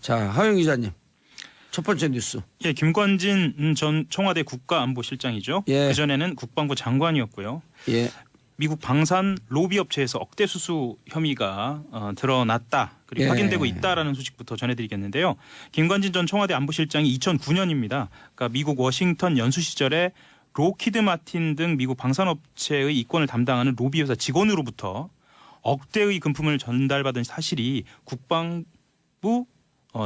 자, 하영 기자님. 첫 번째 뉴스. 예, 김관진 전 청와대 국가안보실장이죠. 예. 그전에는 국방부 장관이었고요. 예. 미국 방산 로비 업체에서 억대 수수 혐의가 드러났다. 그리고 예. 확인되고 있다라는 소식부터 전해드리겠는데요. 김관진 전 청와대 안보실장이 2009년입니다. 그러니까 미국 워싱턴 연수 시절에 로키드 마틴 등 미국 방산업체의 이권을 담당하는 로비 회사 직원으로부터 억대의 금품을 전달받은 사실이 국방부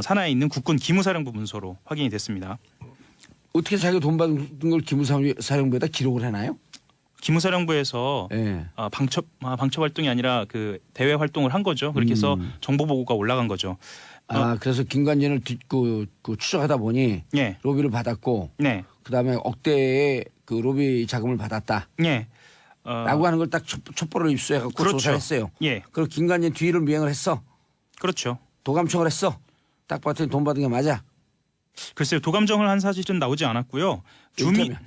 산하에 있는 국군 기무사령부 문서로 확인이 됐습니다. 어떻게 자기가 돈 받은 걸 기무사령부에다 기록을 해놔요? 기무사령부에서 예. 방첩 활동이 아니라 그 대외 활동을 한 거죠. 그렇게 해서 정보 보고가 올라간 거죠. 그래서 김관진을 추적하다 보니 예. 로비를 받았고 네. 그다음에 억대의 그 로비 자금을 받았다. 예. 라고 하는 걸 딱 촛불을 입수해갖고 그렇죠. 조사했어요. 예. 그리고 김관진 뒤를 미행을 했어. 그렇죠. 도감청을 했어. 딱 봤더니 돈 받은 게 맞아. 글쎄요. 도감정을 한 사실은 나오지 않았고요. 일테면.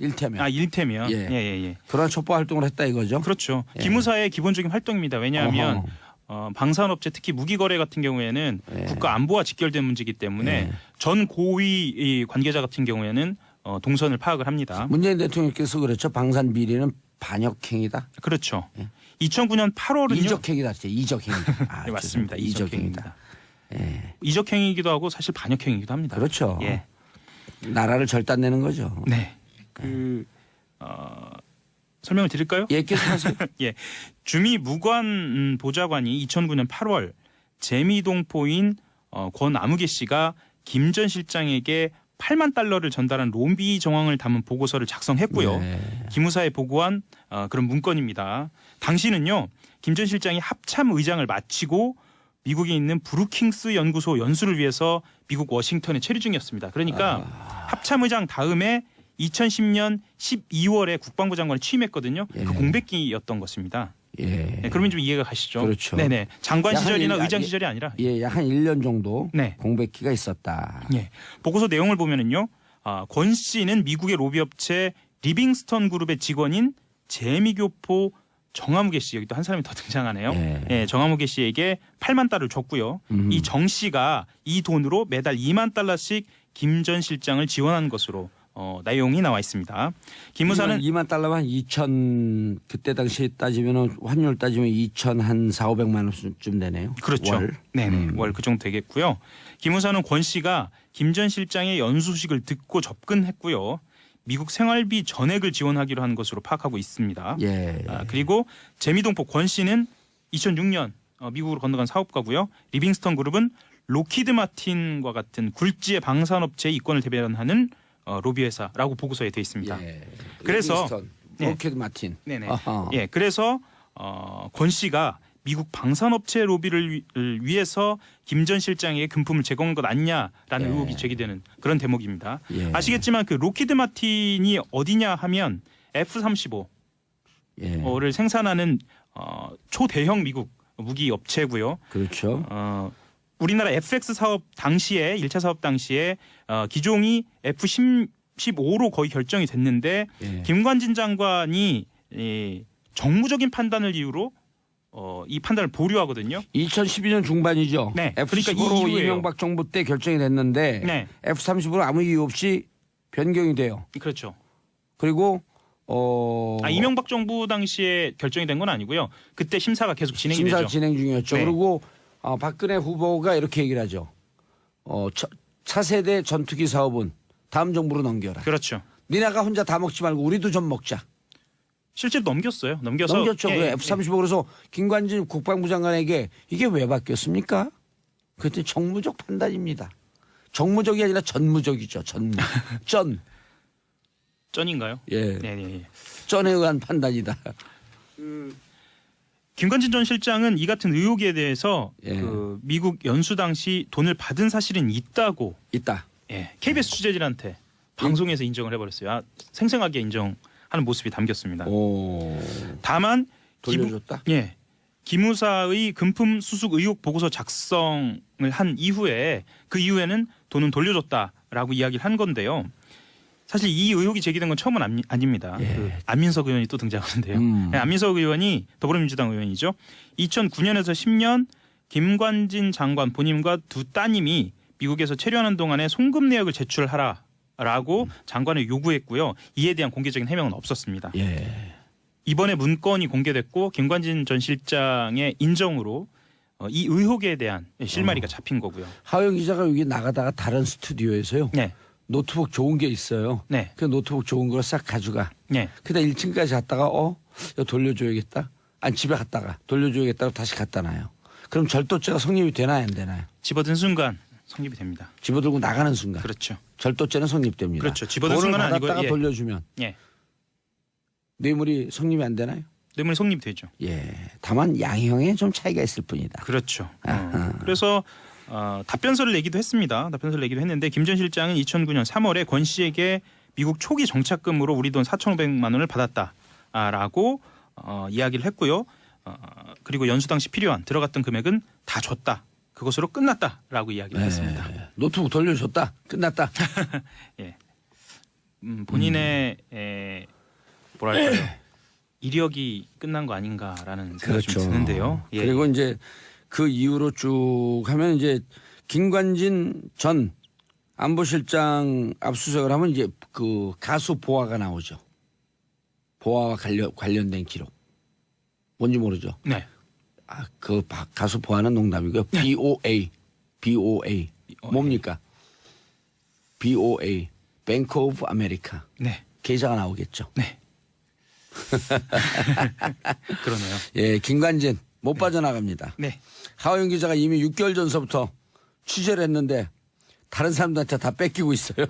일테면. 예. 예. 그런 촛불 활동을 했다 이거죠. 그렇죠. 예. 기무사의 기본적인 활동입니다. 왜냐하면 방산업체 특히 무기거래 같은 경우에는 예. 국가 안보와 직결된 문제이기 때문에 예. 전 고위 관계자 같은 경우에는 동선을 파악을 합니다. 문재인 대통령께서 그렇죠. 방산 비리는 반역행위다. 그렇죠. 2009년 8월은요. 이적행위다. 진짜 이적행위. 네, 맞습니다. 이적행위입니다. 예. 이적행위이기도 하고 사실 반역행위이기도 합니다. 그렇죠. 예. 나라를 절단내는 거죠. 네. 설명을 드릴까요? 예, 계속하세요. 예. 주미 무관 보좌관이 2009년 8월 재미동포인 권아무개 씨가 김 전 실장에게 8만 달러를 전달한 로비 정황을 담은 보고서를 작성했고요. 네. 기무사에 보고한 그런 문건입니다. 당시는요. 김 전 실장이 합참 의장을 마치고 미국에 있는 브루킹스 연구소 연수를 위해서 미국 워싱턴에 체류 중이었습니다. 그러니까 합참 의장 다음에 2010년 12월에 국방부 장관을 취임했거든요. 예. 그 공백기였던 것입니다. 예. 네, 그러면 좀 이해가 가시죠? 그렇죠. 네네. 장관 약 한 시절이나 일- 의장 시절이 아니라. 예, 약 한 1년 정도 네. 공백기가 있었다. 예. 보고서 내용을 보면은요. 권 씨는 미국의 로비업체 리빙스턴 그룹의 직원인 재미교포 정아무개 씨, 여기 또 한 사람이 더 등장하네요. 예. 예, 정아무개 씨에게 8만 달러를 줬고요. 이 정 씨가 이 돈으로 매달 2만 달러씩 김 전 실장을 지원한 것으로 내용이 나와 있습니다. 기무사는 2만 달러면 2천 그때 당시 따지면 환율 따지면 2천 한 4,500만 원쯤 되네요. 그렇죠. 월. 네네. 월 그 정도 되겠고요. 기무사는 권 씨가 김 전 실장의 연수 소식을 듣고 접근했고요. 미국 생활비 전액을 지원하기로 한 것으로 파악하고 있습니다. 예. 그리고 재미동포 권 씨는 2006년 미국으로 건너간 사업가고요. 리빙스턴 그룹은 로키드 마틴과 같은 굴지의 방산업체의 이권을 대변하는 로비 회사라고 보고서에 되어 있습니다. 예. 그래서 네. 로켓 마틴. 네네. 아하. 예, 그래서 권 씨가 미국 방산업체 로비를 위해서 김 전 실장에게 금품을 제공한 것 아니냐라는 예. 의혹이 제기되는 그런 대목입니다. 예. 아시겠지만 그 로키드 마틴이 어디냐 하면 F-35를 예. 생산하는 초대형 미국 무기 업체고요. 그렇죠. 우리나라 FX 사업 당시에 1차 사업 당시에 기종이 F-15로 거의 결정이 됐는데 예. 김관진 장관이 정무적인 판단을 이유로 이 판단을 보류하거든요. 2012년 중반이죠. 네. F-15로 그러니까 이 이후에요. 이명박 정부 때 결정이 됐는데 네, F-35로 아무 이유 없이 변경이 돼요. 그렇죠. 그리고 이명박 정부 당시에 결정이 된 건 아니고요. 그때 심사가 계속 진행이 심사 되죠. 진행 중이었죠. 네. 그리고 박근혜 후보가 이렇게 얘기를 하죠. 차세대 전투기 사업은 다음 정부로 넘겨라. 그렇죠. 니네가 혼자 다 먹지 말고 우리도 좀 먹자. 실제로 넘겼어요. 넘겼죠. 예, F-35 그래서 김관진 국방부 장관에게 이게 왜 바뀌었습니까? 그랬더니 정무적 판단입니다. 정무적이 아니라 전무적이죠. 전. 쩐인가요? 예. 네. 전에 의한 판단이다. 김관진 전 실장은 이 같은 의혹에 대해서 예. 그 미국 연수 당시 돈을 받은 사실은 있다고 있다. KBS 취재진한테 방송에서 인정을 해버렸어요. 생생하게 인정하는 모습이 담겼습니다. 오. 다만 돌려줬다. 기무사의 금품 수수 의혹 보고서 작성을 한 이후에 그 이후에는 돈은 돌려줬다라고 이야기를 한 건데요. 사실 이 의혹이 제기된 건 처음은 아닙니다. 예. 그 안민석 의원이 또 등장하는데요. 안민석 의원이 더불어민주당 의원이죠. 2009년에서 10년 김관진 장관 본인과 두 따님이 미국에서 체류하는 동안에 송금 내역을 제출하라라고 장관을 요구했고요. 이에 대한 공개적인 해명은 없었습니다. 예. 이번에 문건이 공개됐고 김관진 전 실장의 인정으로 이 의혹에 대한 실마리가 잡힌 거고요. 하영 기자가 여기 나가다가 다른 스튜디오에서요. 네. 노트북 좋은 게 있어요. 네. 그 노트북 좋은 걸 싹 가져가. 네. 그다 1층까지 갔다가 이거 돌려줘야겠다. 아니 집에 갔다가 돌려줘야겠다고 다시 갖다 놔요. 그럼 절도죄가 성립이 되나요 안 되나요? 집어든 순간 성립이 됩니다. 집어들고 나가는 순간. 그렇죠. 절도죄는 성립됩니다. 그렇죠. 집어든 돈을 순간은 아니고요. 받았다가 예. 돌려주면 예. 뇌물이 성립이 안 되나요? 뇌물이 성립이 되죠. 예. 다만 양형에 좀 차이가 있을 뿐이다. 그렇죠. 아하. 그래서 답변서를 내기도 했습니다. 답변서를 내기도 했는데 김 전 실장은 2009년 3월에 권 씨에게 미국 초기 정착금으로 우리 돈 4,500만 원을 받았다라고 이야기를 했고요. 그리고 연수 당시 필요한 들어갔던 금액은 다 줬다. 그것으로 끝났다라고 이야기를 했습니다. 노트북 돌려줬다. 끝났다. 예. 본인의 뭐랄까요. 이력이 끝난 거 아닌가라는 생각이 좀 드는데요. 예. 그리고 이제 그 이후로 쭉 하면 이제 김관진 전 안보실장 압수수색을 하면 이제 그 가수 보아가 나오죠. 보아와 관련된 기록. 뭔지 모르죠. 네. 그 가수 보아는 농담이고요. BOA. 뭡니까? BOA. 뱅크 오브 아메리카. 네. 계좌가 나오겠죠. 네. 그러네요. 예, 김관진 못 빠져나갑니다. 네. 하호영 기자가 이미 6개월 전서부터 취재를 했는데 다른 사람들한테 다 뺏기고 있어요.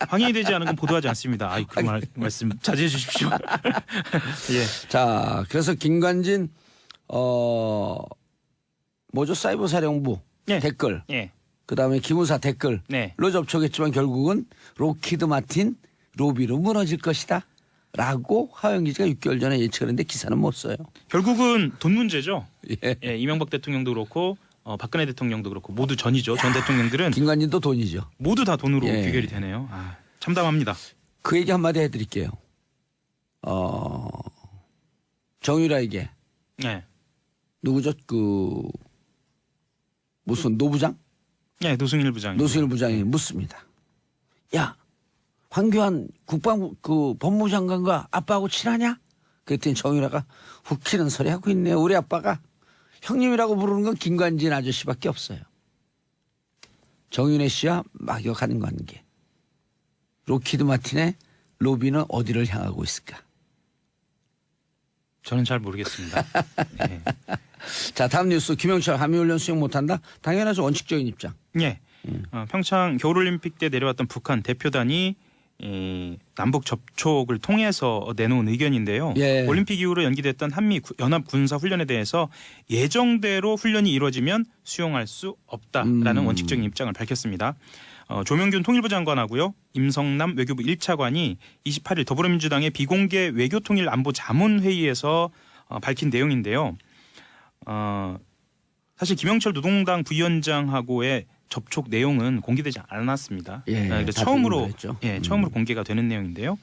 확인이 되지 않은 건 보도하지 않습니다. 아이, 그 말씀 자제해 주십시오. 예. 자, 그래서 김관진 뭐죠? 사이버 사령부 예. 댓글, 예. 그다음에 기무사 댓글로 네. 접촉했지만 결국은 로키드 마틴 로비로 무너질 것이다. 라고 하영 기자가 6개월 전에 예측을 했는데 기사는 못 써요. 결국은 돈 문제죠. 예. 예, 이명박 대통령도 그렇고 박근혜 대통령도 그렇고 모두 전이죠. 전 대통령들은 김관진도 돈이죠. 모두 다 돈으로 예. 귀결이 되네요. 참담합니다. 그 얘기 한마디 해드릴게요. 정유라에게 예. 누구죠? 무슨 노부장? 예, 노승일 부장. 노승일 부장이 묻습니다. 야, 황교안 법무부 장관과 아빠하고 친하냐? 그랬더니 정유라가 웃기는 소리 하고 있네요. 우리 아빠가 형님이라고 부르는 건 김관진 아저씨밖에 없어요. 정윤혜 씨와 막역하는 관계. 로키드 마틴의 로비는 어디를 향하고 있을까? 저는 잘 모르겠습니다. 예. 자, 다음 뉴스. 김영철 한미훈련 수용 못한다? 당연하죠. 원칙적인 입장. 예. 평창 겨울올림픽 때 내려왔던 북한 대표단이 남북 접촉을 통해서 내놓은 의견인데요. 예. 올림픽 이후로 연기됐던 한미 연합 군사 훈련에 대해서 예정대로 훈련이 이루어지면 수용할 수 없다라는 원칙적인 입장을 밝혔습니다. 조명균 통일부 장관하고요. 임성남 외교부 1차관이 28일 더불어민주당의 비공개 외교통일 안보 자문회의에서 밝힌 내용인데요. 사실 김영철 노동당 부위원장하고의 접촉 내용은 공개되지 않았습니다. 예, 그래서 처음으로 공개가 되는 내용인데요.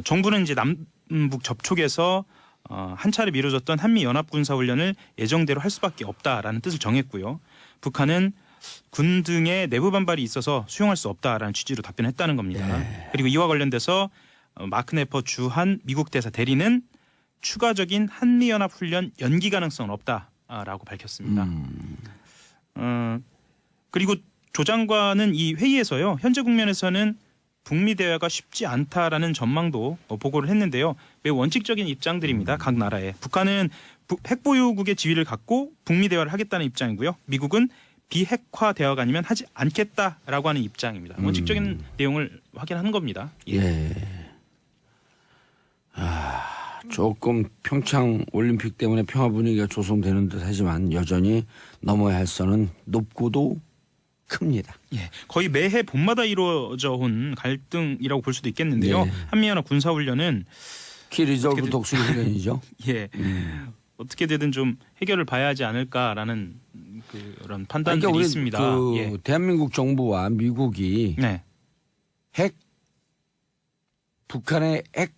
정부는 이제 남북 접촉에서 한 차례 미뤄졌던 한미 연합 군사 훈련을 예정대로 할 수밖에 없다라는 뜻을 정했고요. 북한은 군 등의 내부 반발이 있어서 수용할 수 없다라는 취지로 답변했다는 겁니다. 예. 그리고 이와 관련돼서 마크 네퍼 주한 미국 대사 대리는 추가적인 한미 연합 훈련 연기 가능성은 없다라고 밝혔습니다. 그리고 조 장관은 이 회의에서요. 현재 국면에서는 북미 대화가 쉽지 않다라는 전망도 보고를 했는데요. 매우 원칙적인 입장들입니다. 각 나라에. 북한은 핵보유국의 지위를 갖고 북미 대화를 하겠다는 입장이고요. 미국은 비핵화 대화가 아니면 하지 않겠다라고 하는 입장입니다. 원칙적인 내용을 확인하는 겁니다. 예. 조금 평창 올림픽 때문에 평화 분위기가 조성되는 듯 하지만 여전히 넘어야 할 선은 높고도 큽니다. 예, 거의 매해 봄마다 이루어져 온 갈등이라고 볼 수도 있겠는데요. 네. 한미연합 군사훈련은 키 리저브 독수리 훈련이죠. 예, 어떻게 되든 좀 해결을 봐야 하지 않을까라는 그런 판단들이 그러니까 우리 있습니다. 예. 대한민국 정부와 미국이 네. 북한의 핵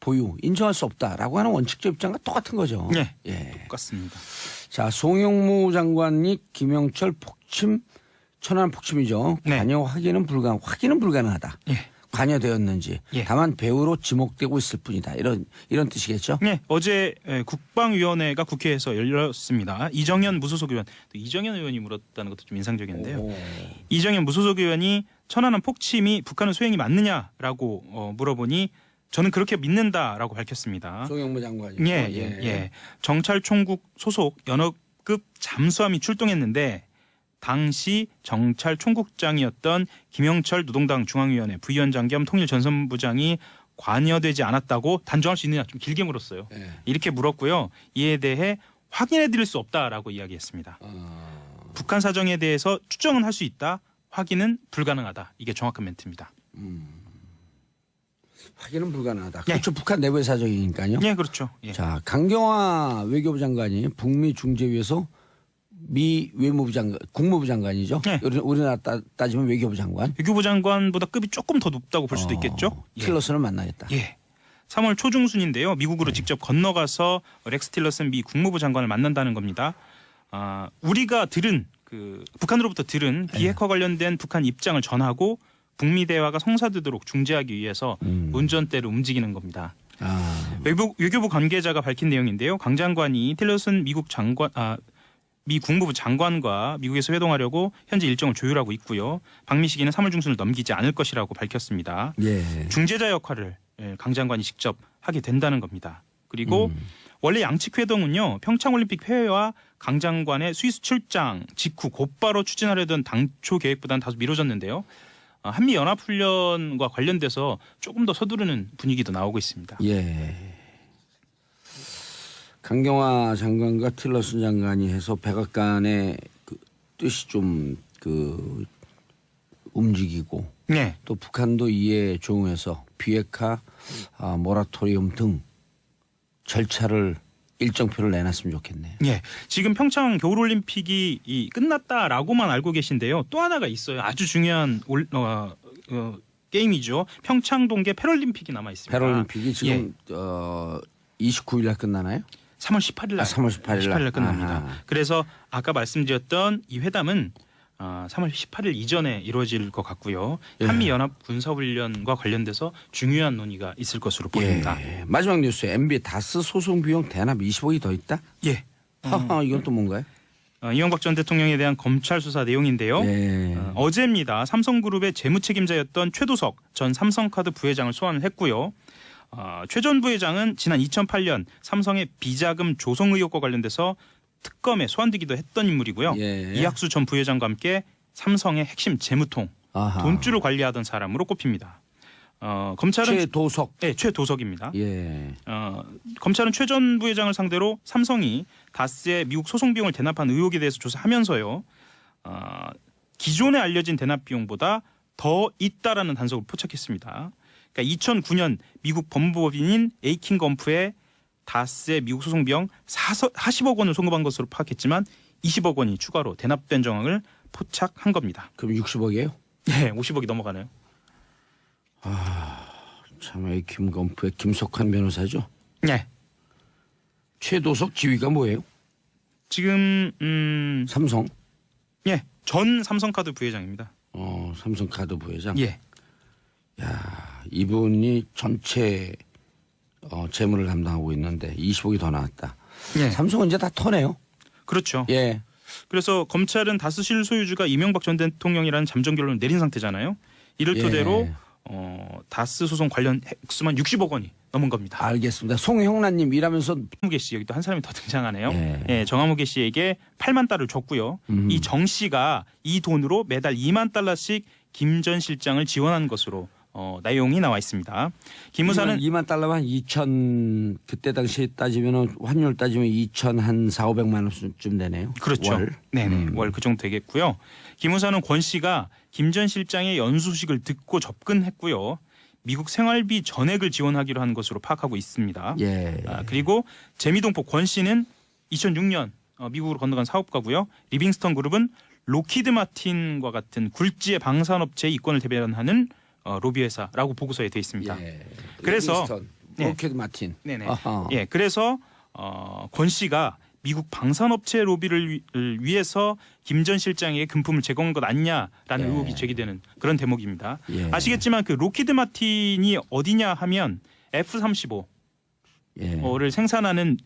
보유 인정할 수 없다라고 하는 원칙적 입장과 똑같은 거죠. 네. 예. 똑같습니다. 자, 송영무 장관이 김영철 폭침 천안 폭침이죠. 네. 관여 확인은 불가능하다. 예. 관여되었는지 예. 다만 배우로 지목되고 있을 뿐이다. 이런 뜻이겠죠. 네, 어제 국방위원회가 국회에서 열렸습니다. 이정현 무소속 의원, 또 이정현 의원이 물었다는 것도 좀 인상적인데요. 오. 이정현 무소속 의원이 천안함 폭침이 북한의 소행이 맞느냐라고 물어보니 저는 그렇게 믿는다라고 밝혔습니다. 송영무 장관이. 예. 정찰총국 소속 연합급 잠수함이 출동했는데 당시 정찰총국장이었던 김영철 노동당 중앙위원회 부위원장 겸 통일전선부장이 관여되지 않았다고 단정할 수 있느냐 좀 길게 물었어요. 예. 이렇게 물었고요. 이에 대해 확인해드릴 수 없다라고 이야기했습니다. 북한 사정에 대해서 추정은 할 수 있다. 확인은 불가능하다. 이게 정확한 멘트입니다. 확인은 불가능하다. 예. 그렇죠. 북한 내부의 사정이니까요. 예, 그렇죠. 예. 자, 강경화 외교부 장관이 북미 중재위에서 미 외무부 장관, 국무부 장관이죠. 네. 우리나라 따지면 외교부 장관. 외교부 장관보다 급이 조금 더 높다고 볼 수도 있겠죠. 예. 틸러슨을 만나겠다. 예. 3월 초중순인데요. 미국으로 직접 건너가서 렉스 틸러슨 미 국무부 장관을 만난다는 겁니다. 우리가 들은 북한으로부터 들은 비핵화 관련된 북한 입장을 전하고 북미 대화가 성사되도록 중재하기 위해서 운전대를 움직이는 겁니다. 외교부 관계자가 밝힌 내용인데요. 강 장관이 틸러슨 미 국무부 장관과 미국에서 회동하려고 현재 일정을 조율하고 있고요. 방미 시기는 3월 중순을 넘기지 않을 것이라고 밝혔습니다. 예. 중재자 역할을 강 장관이 직접 하게 된다는 겁니다. 그리고 원래 양측 회동은요. 평창올림픽 폐회와 강 장관의 스위스 출장 직후 곧바로 추진하려던 당초 계획보다는 다소 미뤄졌는데요. 한미 연합훈련과 관련돼서 조금 더 서두르는 분위기도 나오고 있습니다. 예. 강경화 장관과 틸러슨 장관이 해서 백악관의 뜻이 좀 움직이고 네. 또 북한도 이에 조응해서 비핵화 모라토리움 등 절차를 일정표를 내놨으면 좋겠네요. 예, 지금 평창 겨울올림픽이 끝났다라고만 알고 계신데요. 또 하나가 있어요. 아주 중요한 게임이죠. 평창 동계 패럴림픽이 남아 있습니다. 패럴림픽이 지금 29일 날 끝나나요? 3월 18일 날. 3월 18일 날 끝납니다. 아하. 그래서 아까 말씀드렸던 이 회담은 3월 18일 이전에 이루어질 것 같고요. 예. 한미 연합 군사훈련과 관련돼서 중요한 논의가 있을 것으로 보입니다. 예. 마지막 뉴스. MB 다스 소송 비용 대납 20억이 더 있다? 예. 이건 또 뭔가요? 이명박 전 대통령에 대한 검찰 수사 내용인데요. 예. 어제입니다. 삼성그룹의 재무책임자였던 최도석 전 삼성카드 부회장을 소환을 했고요. 최 전 부회장은 지난 2008년 삼성의 비자금 조성 의혹과 관련돼서 특검에 소환되기도 했던 인물이고요. 예. 이학수 전 부회장과 함께 삼성의 핵심 재무통, 아하. 돈줄을 관리하던 사람으로 꼽힙니다. 검찰은 최도석. 네, 최도석입니다. 예. 검찰은 최 전 부회장을 상대로 삼성이 다스의 미국 소송 비용을 대납한 의혹에 대해서 조사하면서요. 기존에 알려진 대납 비용보다 더 있다라는 단서를 포착했습니다. 그러니까 2009년 미국 법무법인인 에이킹검프에 다스의 미국 소송 비용 40억 원을 송금한 것으로 파악했지만 20억 원이 추가로 대납된 정황을 포착한 겁니다. 그럼 60억이에요? 네, 50억이 넘어가네요. 참 김건프의 김석환 변호사죠. 네. 최도석 지위가 뭐예요? 지금 삼성. 예, 전 삼성카드 부회장입니다. 삼성카드 부회장. 예. 야, 이분이 전체 재무를 담당하고 있는데 20억이 더 나왔다. 예. 삼성은 이제 다 터네요. 그렇죠. 예. 그래서 검찰은 다스 실소유주가 이명박 전 대통령이라는 잠정 결론을 내린 상태잖아요. 이를 예. 토대로 다스 소송 관련 액수만 60억 원이 넘은 겁니다. 알겠습니다. 송형란님 일하면서 정화무계 씨 여기 또 한 사람이 더 등장하네요. 예. 예, 정화무계 씨에게 8만 달러를 줬고요. 이 정 씨가 이 돈으로 매달 2만 달러씩 김 전 실장을 지원한 것으로 내용이 나와 있습니다. 김 의사는 2만 달러면 2천 그때 당시에 따지면은 환율 따지면 2천 한 4,500만 원쯤 되네요. 그렇죠. 월. 네네. 월 그 정도 되겠고요. 김 의사는 권 씨가 김 전 실장의 연수 소식을 듣고 접근했고요. 미국 생활비 전액을 지원하기로 한 것으로 파악하고 있습니다. 예. 그리고 재미동포 권 씨는 2006년 미국으로 건너간 사업가고요. 리빙스턴 그룹은 로키드 마틴과 같은 굴지의 방산업체의 이권을 대변하는 로비 회사라고 보고서에 되어 있습니다. 예. 그래서 로키드 마틴. 네네. 아하. 예, 그래서 권 씨가 미국 방산업체 로비를 위해서 김 전 실장에게 금품을 제공한 것 아니냐라는 예. 의혹이 제기되는 그런 대목입니다. 예. 아시겠지만 그 로키드 마틴이 어디냐 하면 F-35를 예. 생산하는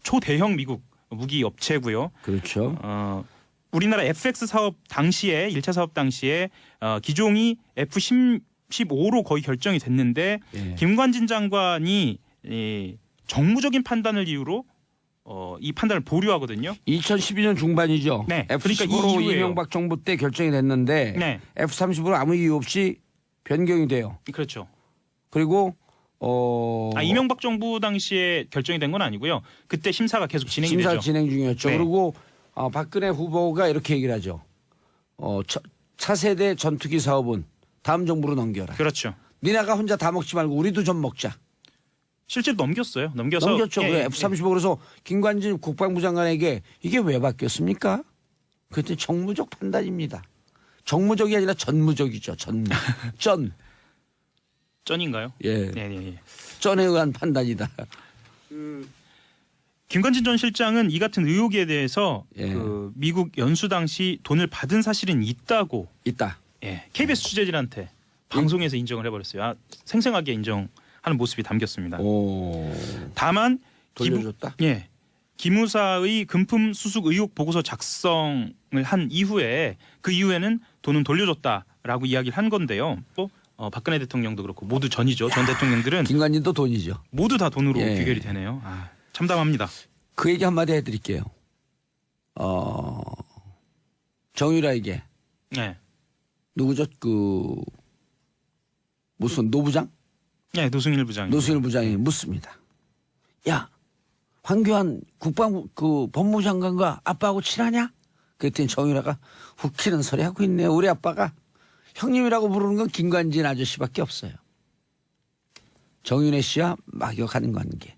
초대형 미국 무기 업체고요. 그렇죠. 우리나라 FX 사업 당시에 1차 사업 당시에 기종이 F-15로 거의 결정이 됐는데 예. 김관진 장관이 정무적인 판단을 이유로 이 판단을 보류하거든요. 2012년 중반이죠. 네. F-15로 그러니까 이 이후에요. 이명박 정부 때 결정이 됐는데 네, F-35로 아무 이유 없이 변경이 돼요. 그렇죠. 그리고 이명박 정부 당시에 결정이 된 건 아니고요. 그때 심사가 계속 진행이 심사 되죠. 진행 중이었죠. 네. 그리고 박근혜 후보가 이렇게 얘기를 하죠. 차세대 전투기 사업은 다음 정부로 넘겨라. 그렇죠. 니네가 혼자 다 먹지 말고 우리도 좀 먹자. 실제로 넘겼어요. 넘겨서 넘겼죠. 예, 그래, 예. F-35 그래서 김관진 국방부 장관에게 이게 왜 바뀌었습니까? 그때 정무적 판단입니다. 정무적이 아니라 전무적이죠. 전. 쩐인가요? 예. 네, 네, 네. 전에 의한 판단이다. 김관진 전 실장은 이 같은 의혹에 대해서 예. 그 미국 연수 당시 돈을 받은 사실은 있다고 있다. KBS 취재진한테 방송에서 인정을 해버렸어요. 생생하게 인정하는 모습이 담겼습니다. 오. 다만 돌려줬다. 기무사의 금품 수수 의혹 보고서 작성을 한 이후에 그 이후에는 돈은 돌려줬다라고 이야기를 한 건데요. 또 박근혜 대통령도 그렇고 모두 전이죠. 전 대통령들은 김관진도 돈이죠. 모두 다 돈으로 예. 귀결이 되네요. 참담합니다. 그 얘기 한마디 해드릴게요. 정유라에게 네, 누구죠? 무슨 노부장? 네, 노승일 부장이. 노승일 부장이 묻습니다. 야, 황교안 법무부 장관과 아빠하고 친하냐? 그랬더니 정유라가 웃기는 소리 하고 있네요. 우리 아빠가 형님이라고 부르는 건 김관진 아저씨밖에 없어요. 정윤혜 씨와 막역하는 관계.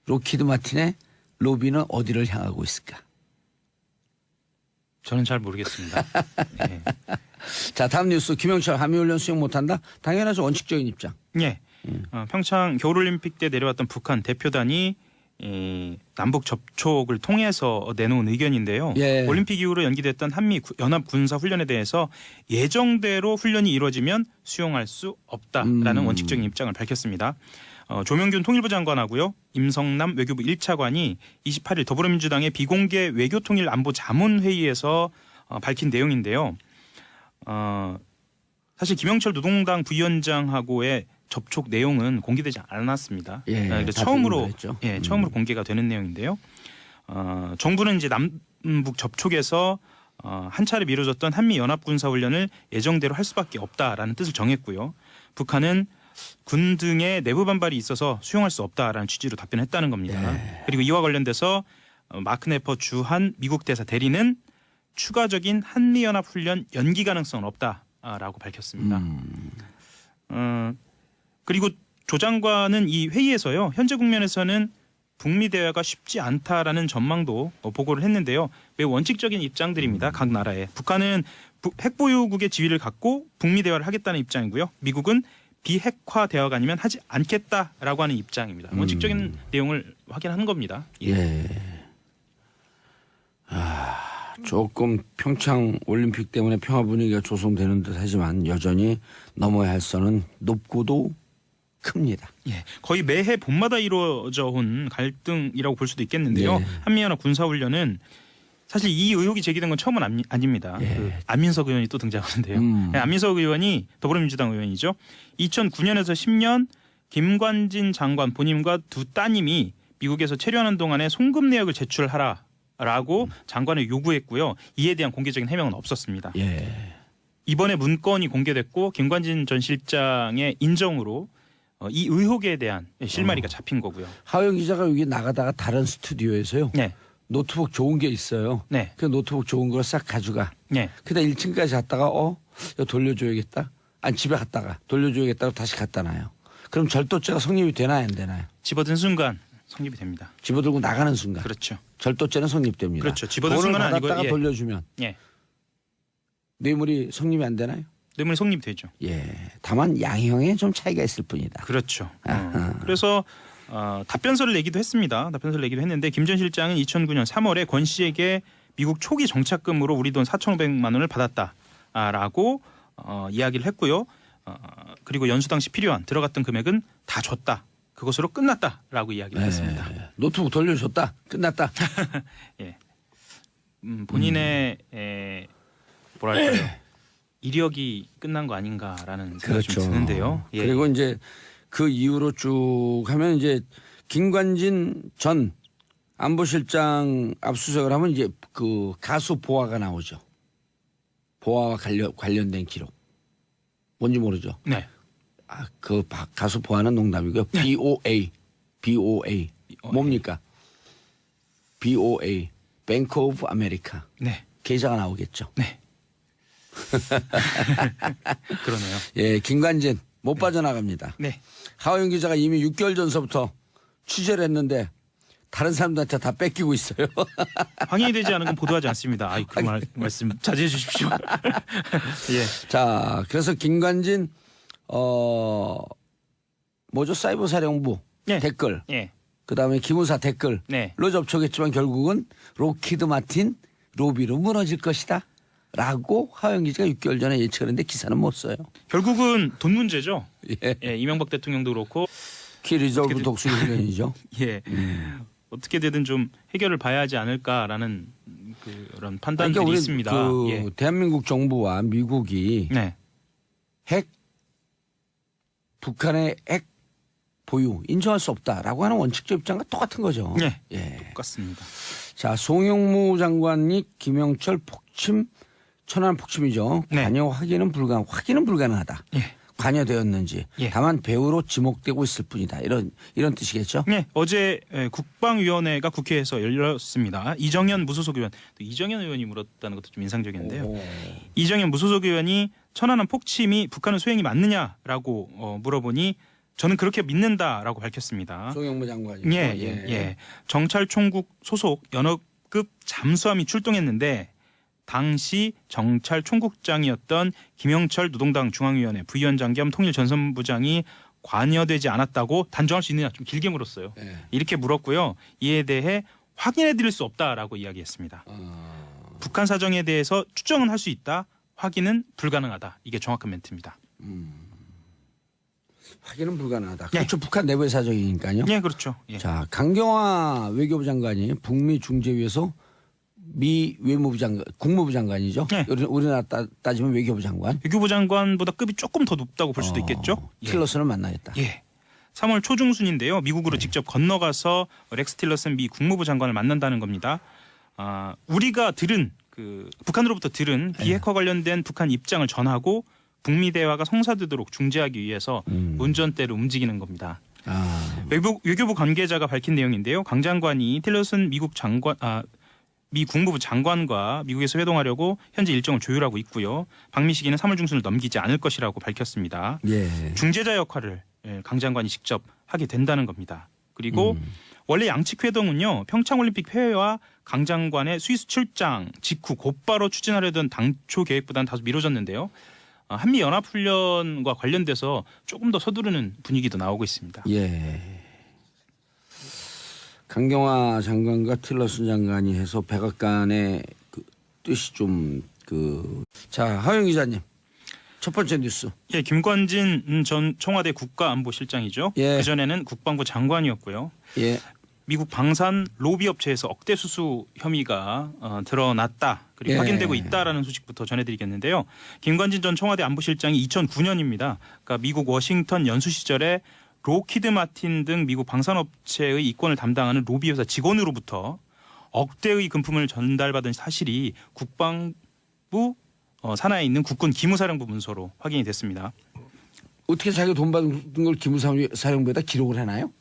로키드 마틴의 로비는 어디를 향하고 있을까? 저는 잘 모르겠습니다. 네. 자, 다음 뉴스. 김영철 한미훈련 수용 못한다? 당연하죠. 원칙적인 입장. 예. 평창 겨울올림픽 때 내려왔던 북한 대표단이 남북 접촉을 통해서 내놓은 의견인데요. 예. 올림픽 이후로 연기됐던 한미 연합 군사 훈련에 대해서 예정대로 훈련이 이루어지면 수용할 수 없다라는 원칙적인 입장을 밝혔습니다. 조명균 통일부 장관하고요. 임성남 외교부 1차관이 28일 더불어민주당의 비공개 외교통일 안보 자문회의에서 밝힌 내용인데요. 사실 김영철 노동당 부위원장하고의 접촉 내용은 공개되지 않았습니다. 예, 그래서 다 처음으로 비밀로 처음으로 공개가 되는 내용인데요. 정부는 이제 남북 접촉에서 한 차례 미뤄졌던 한미 연합 군사 훈련을 예정대로 할 수밖에 없다라는 뜻을 정했고요. 북한은 군 등의 내부 반발이 있어서 수용할 수 없다라는 취지로 답변했다는 겁니다. 예. 그리고 이와 관련돼서 마크 네퍼 주한 미국 대사 대리는 추가적인 한미 연합 훈련 연기 가능성은 없다라고 밝혔습니다. 그리고 조 장관은 이 회의에서요. 현재 국면에서는 북미 대화가 쉽지 않다라는 전망도 보고를 했는데요. 매우 원칙적인 입장들입니다. 각 나라에. 북한은 핵보유국의 지위를 갖고 북미 대화를 하겠다는 입장이고요. 미국은 비핵화 대화가 아니면 하지 않겠다라고 하는 입장입니다. 원칙적인 내용을 확인하는 겁니다. 예. 조금 평창 올림픽 때문에 평화 분위기가 조성되는 듯 하지만 여전히 넘어야 할 선은 높고도 큽니다. 예, 거의 매해 봄마다 이루어져 온 갈등이라고 볼 수도 있겠는데요. 네. 한미연합 군사훈련은 사실 이 의혹이 제기된 건 처음은 아닙니다. 예. 그 안민석 의원이 또 등장하는데요. 네, 안민석 의원이 더불어민주당 의원이죠. 2009년에서 10년 김관진 장관 본인과 두 따님이 미국에서 체류하는 동안에 송금 내역을 제출하라라고 장관을 요구했고요. 이에 대한 공개적인 해명은 없었습니다. 예. 이번에 문건이 공개됐고 김관진 전 실장의 인정으로 이 의혹에 대한 실마리가 잡힌 거고요. 하영 기자가 여기 나가다가 다른 스튜디오에서요. 네, 노트북 좋은 게 있어요. 네, 그 노트북 좋은 걸 싹 가져가. 네. 그다 1층까지 갔다가 이거 돌려줘야겠다. 아니 집에 갔다가 돌려줘야겠다고 다시 갖다 놔요. 그럼 절도죄가 성립이 되나요 안 되나요? 집어든 순간 성립이 됩니다. 집어들고 나가는 순간. 그렇죠. 절도죄는 성립됩니다. 그렇죠. 집어든 돈을 순간은 아니고, 받았다가 예. 돌려주면 예, 뇌물이 성립이 안 되나요? 뇌물이 성립되죠. 예. 다만 양형에 좀 차이가 있을 뿐이다. 그렇죠. 아하. 그래서 답변서를 내기도 했습니다. 답변서를 내기도 했는데 김 전 실장은 2009년 3월에 권 씨에게 미국 초기 정착금으로 우리 돈 4,500만 원을 받았다라고 이야기를 했고요. 그리고 연수 당시 필요한 들어갔던 금액은 다 줬다. 그것으로 끝났다라고 이야기를 했습니다. 노트북 돌려줬다. 끝났다. 예. 본인의 뭐랄까요? 이력이 끝난 거 아닌가라는 생각이 좀 드는데요. 예. 그리고 이제 그 이후로 쭉 하면 이제 김관진 전 안보실장 압수수색을 하면 이제 그 가수 보아가 나오죠. 보아와 관련된 기록. 뭔지 모르죠. 네. 그 가수 보아는 농담이고요. BOA. 뭡니까? BOA. 뱅크 오브 아메리카. 네. 계좌가 나오겠죠. 네. 그러네요. 예, 김관진 못 빠져나갑니다. 네. 하호영 기자가 이미 6개월 전서부터 취재를 했는데 다른 사람들한테 다 뺏기고 있어요. 확인이 되지 않은 건 보도하지 않습니다. 아이, 그 말씀 자제해 주십시오. 예. 자, 그래서 김관진 뭐죠? 사이버 사령부 예. 댓글. 예. 그다음에 기무사 댓글로 네. 접촉했지만 결국은 로키드 마틴 로비로 무너질 것이다. 라고 하호영 기자가 6개월 전에 예측을 했는데 기사는 못 써요. 결국은 돈 문제죠. 예. 예, 이명박 대통령도 그렇고 키 리졸브 독수리 훈련이죠. 예. 어떻게 되든 좀 해결을 봐야 하지 않을까라는 그런 판단들이 그러니까 우리 있습니다. 그 예. 대한민국 정부와 미국이 네. 북한의 핵 보유 인정할 수 없다라고 하는 원칙적 입장과 똑같은 거죠. 네. 예. 똑같습니다. 자, 송영무 장관이 김영철 폭침 천안 폭침이죠. 네. 관여 확인은 불가능하다. 예. 관여되었는지 예. 다만 배우로 지목되고 있을 뿐이다. 이런 뜻이겠죠. 네, 어제 국방위원회가 국회에서 열렸습니다. 이정현 무소속 의원, 또 이정현 의원이 물었다는 것도 좀 인상적인데요. 이정현 무소속 의원이 천안함 폭침이 북한의 소행이 맞느냐라고 물어보니 저는 그렇게 믿는다라고 밝혔습니다. 송영무 장관이. 예. 정찰총국 소속 연합급 잠수함이 출동했는데 당시 정찰총국장이었던 김영철 노동당 중앙위원회 부위원장 겸 통일전선부장이 관여되지 않았다고 단정할 수 있느냐 좀 길게 물었어요. 예. 이렇게 물었고요. 이에 대해 확인해드릴 수 없다라고 이야기했습니다. 북한 사정에 대해서 추정은 할 수 있다. 확인은 불가능하다. 이게 정확한 멘트입니다. 확인은 불가능하다. 예. 그렇죠. 북한 내부의 사정이니까요. 예, 그렇죠. 예. 자, 강경화 외교부 장관이 북미 중재위에서 미 외무부 장관, 국무부 장관이죠. 네. 우리나라 따지면 외교부 장관. 외교부 장관보다 급이 조금 더 높다고 볼 수도 있겠죠. 예. 틸러슨을 만나겠다. 예. 3월 초중순인데요. 미국으로 직접 건너가서 렉스 틸러슨 미 국무부 장관을 만난다는 겁니다. 우리가 들은 북한으로부터 들은 비핵화 관련된 북한 입장을 전하고 북미 대화가 성사되도록 중재하기 위해서 운전대를 움직이는 겁니다. 외교부 관계자가 밝힌 내용인데요. 강 장관이 틸러슨 미 국무부 장관과 미국에서 회동하려고 현재 일정을 조율하고 있고요. 방미 시기는 3월 중순을 넘기지 않을 것이라고 밝혔습니다. 예. 중재자 역할을 강 장관이 직접 하게 된다는 겁니다. 그리고 원래 양측 회동은요. 평창올림픽 폐회와 강 장관의 스위스 출장 직후 곧바로 추진하려던 당초 계획보다는 다소 미뤄졌는데요. 한미 연합훈련과 관련돼서 조금 더 서두르는 분위기도 나오고 있습니다. 예. 강경화 장관과 틸러슨 장관이 해서 백악관의 그 뜻이 좀 자, 하영 기자님. 첫 번째 뉴스. 예, 김관진 전 청와대 국가안보실장이죠. 예. 그전에는 국방부 장관이었고요. 예. 미국 방산 로비 업체에서 억대 수수 혐의가 드러났다. 그리고 예. 확인되고 있다라는 소식부터 전해드리겠는데요. 김관진 전 청와대 안보실장이 2009년입니다. 그러니까 미국 워싱턴 연수 시절에 로키드 마틴 등 미국 방산업체의 이권을 담당하는 로비 회사 직원으로부터 억대의 금품을 전달받은 사실이 국방부 산하에 있는 국군 기무사령부 문서로 확인이 됐습니다. 어떻게 자기가 돈 받은 걸 기무사령부에다 기록을 해놔요?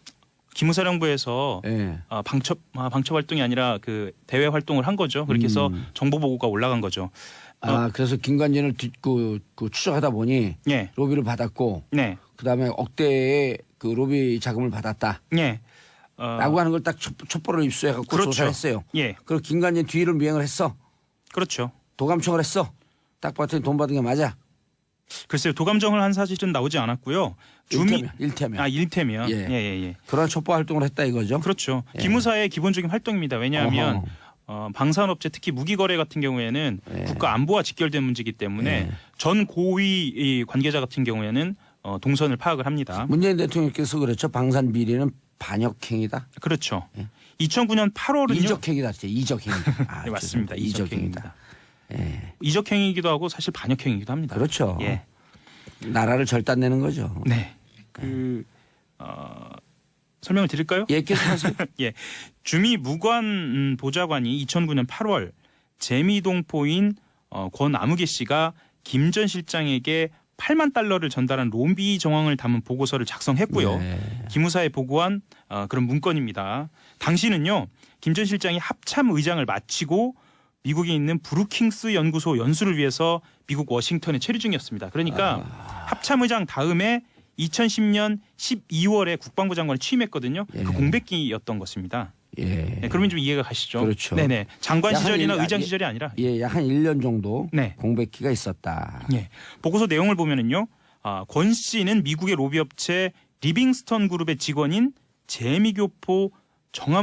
기무사령부에서 예. 방첩 활동이 아니라 그 대외 활동을 한 거죠. 그렇게 해서 정보 보고가 올라간 거죠. 그래서 김관진을 추적하다 보니 예. 로비를 받았고 네. 그다음에 억대의 그 로비 자금을 받았다. 예. 라고 하는 걸 딱 첩보를 입수해갖고 그렇죠. 조사했어요. 예. 그리고 김관진 뒤를 미행을 했어. 그렇죠. 도감청을 했어. 딱 봤더니 돈 받은 게 맞아. 글쎄요. 도감정을 한 사실은 나오지 않았고요. 일테면. 일테면. 예. 예. 그런 촉보 활동을 했다 이거죠. 그렇죠. 예. 기무사의 기본적인 활동입니다. 왜냐하면 어허. 방산업체 특히 무기 거래 같은 경우에는 예. 국가 안보와 직결된 문제이기 때문에 예. 전 고위 이 관계자 같은 경우에는 동선을 파악을 합니다. 문재인 대통령께서 그렇죠. 방산 비리는 반역행위다. 그렇죠. 예. 2009년 8월은요. 이적행위다. 진짜 이적행위. 네, 맞습니다. 이적행위입니다. 예. 이적행위이기도 하고 사실 반역행위이기도 합니다. 그렇죠. 예. 나라를 절단내는 거죠. 네. 설명을 드릴까요? 예, 계속하세요. 예. 주미 무관 보좌관이 2009년 8월 재미동포인 권아무개 씨가 김 전 실장에게 8만 달러를 전달한 로비 정황을 담은 보고서를 작성했고요. 네. 기무사에 보고한 그런 문건입니다. 당시는요. 김 전 실장이 합참 의장을 마치고 미국에 있는 브루킹스 연구소 연수를 위해서 미국 워싱턴에 체류 중이었습니다. 그러니까 합참 의장 다음에 2010년 12월에 국방부 장관을 취임했거든요. 예. 그 공백기였던 것입니다. 예. 네, 그러면 좀 이해가 가시죠? 그렇죠. 네네. 장관 약 한 시절이나 일- 의장 시절이 아니라. 예, 약 한 1년 정도 네. 공백기가 있었다. 예. 보고서 내용을 보면은요. 권 씨는 미국의 로비업체 리빙스턴 그룹의 직원인 재미교포 정함